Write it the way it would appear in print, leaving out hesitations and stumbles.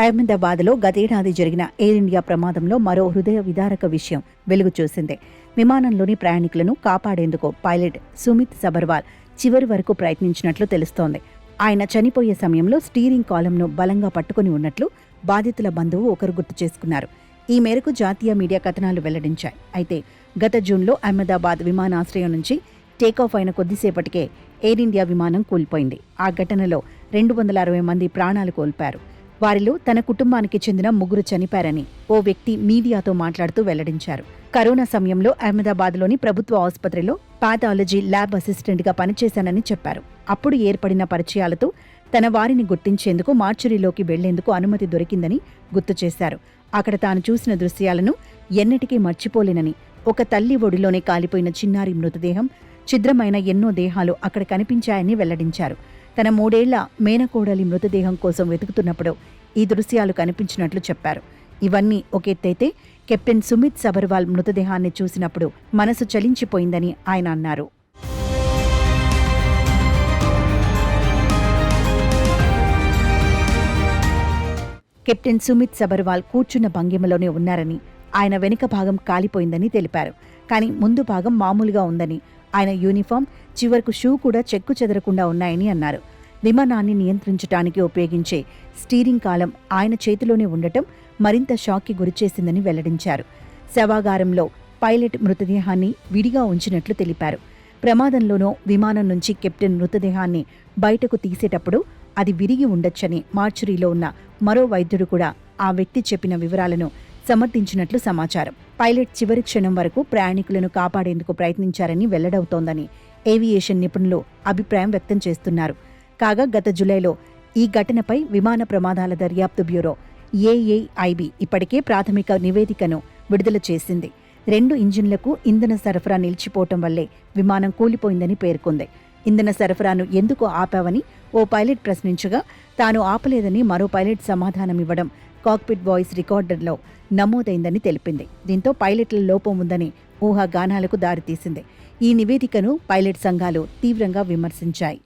అహ్మదాబాద్లో గతేడాది జరిగిన ఎయిర్ ఇండియా ప్రమాదంలో మరో హృదయ విదారక విషయం వెలుగు చూసింది. విమానంలోని ప్రయాణికులను కాపాడేందుకు పైలట్ సుమిత్ సబర్వాల్ చివరి వరకు ప్రయత్నించినట్లు తెలుస్తోంది. ఆయన చనిపోయే సమయంలో స్టీరింగ్ కాలంను బలంగా పట్టుకుని ఉన్నట్లు బాధితుల బంధువు ఒకరు గుర్తు చేసుకున్నారు. ఈ మేరకు జాతీయ మీడియా కథనాలు వెల్లడించాయి. అయితే గత జూన్లో అహ్మదాబాద్ విమానాశ్రయం నుంచి టేకాఫ్ అయిన కొద్దిసేపటికే ఎయిర్ ఇండియా విమానం కూలిపోయింది. ఆ ఘటనలో 260 మంది ప్రాణాలు కోల్పారు. వారిలో తన కుటుంబానికి చెందిన 3 చనిపారని ఓ వ్యక్తి మీడియాతో మాట్లాడుతూ వెల్లడించారు. కరోనా సమయంలో అహ్మదాబాద్లోని ప్రభుత్వ ఆసుపత్రిలో పాథాలజీ ల్యాబ్ అసిస్టెంట్గా పనిచేశానని చెప్పారు. అప్పుడు ఏర్పడిన పరిచయాలతో తన వారిని గుర్తించేందుకు మార్చురీలోకి వెళ్లేందుకు అనుమతి దొరికిందని గుర్తు చేశారు. అక్కడ తాను చూసిన దృశ్యాలను ఎన్నటికీ మర్చిపోలేనని, ఒక తల్లి ఒడిలోనే కాలిపోయిన చిన్నారి మృతదేహం, ఛిద్రమైన ఎన్నో దేహాలు అక్కడ కనిపించాయని వెల్లడించారు. తన 3 ఏళ్ల మేనకోడలి మృతదేహం కోసం వెతుకుతున్నప్పుడు ఈ దృశ్యాలు కనిపించినట్లు చెప్పారు. ఇవన్నీ ఒకెత్తైతే కెప్టెన్ సుమిత్ సబర్వాల్ మృతదేహాన్ని చూసినప్పుడు మనసు చలించిపోయిందని ఆయన అన్నారు. కెప్టెన్ సుమిత్ సబర్వాల్ కూర్చున్న భంగిమలోనే ఉన్నారని, ఆయన వెనుక భాగం కాలిపోయిందని తెలిపారు. కానీ ముందు భాగం మామూలుగా ఉందని, ఆయన యూనిఫామ్, చివరకు షూ కూడా చెక్కు చెదరకుండా ఉన్నాయని అన్నారు. విమానాన్ని నియంత్రించడానికి ఉపయోగించే స్టీరింగ్ కాలం ఆయన చేతిలోనే ఉండటం మరింత షాక్కి గురిచేసిందని వెల్లడించారు. శవాగారంలో పైలట్ మృతదేహాన్ని విడిగా ఉంచినట్లు తెలిపారు. ప్రమాదంలోనో విమానం నుంచి కెప్టెన్ మృతదేహాన్ని బయటకు తీసేటప్పుడు అది విరిగి ఉండొచ్చని మార్చురీలో ఉన్న మరో వైద్యుడు కూడా ఆ వ్యక్తి చెప్పిన వివరాలను సమర్థించినట్లు సమాచారం. పైలట్ చివరి క్షణం వరకు ప్రయాణికులను కాపాడేందుకు ప్రయత్నించారని వెల్లడవుతోందని ఏవియేషన్ నిపుణులు అభిప్రాయం వ్యక్తం చేస్తున్నారు. కాగా గత జులైలో ఈ ఘటనపై విమాన ప్రమాదాల దర్యాప్తు బ్యూరో ఏఏఐబి ఇప్పటికే ప్రాథమిక నివేదికను విడుదల చేసింది. 2 ఇంజిన్లకు ఇంధన సరఫరా నిలిచిపోవటం వల్లే విమానం కూలిపోయిందని పేర్కొంది. ఇంధన సరఫరాను ఎందుకు ఆపావని ఓ పైలట్ ప్రశ్నించగా తాను ఆపలేదని మరో పైలట్ సమాధానమివ్వడం కాక్పిట్ వాయిస్ రికార్డర్లో నమోదైందని తెలిపింది. దీంతో పైలట్ల లోపం ఉందని ఊహాగానాలకు దారితీసింది. ఈ నివేదికను పైలట్ సంఘాలు తీవ్రంగా విమర్శించాయి.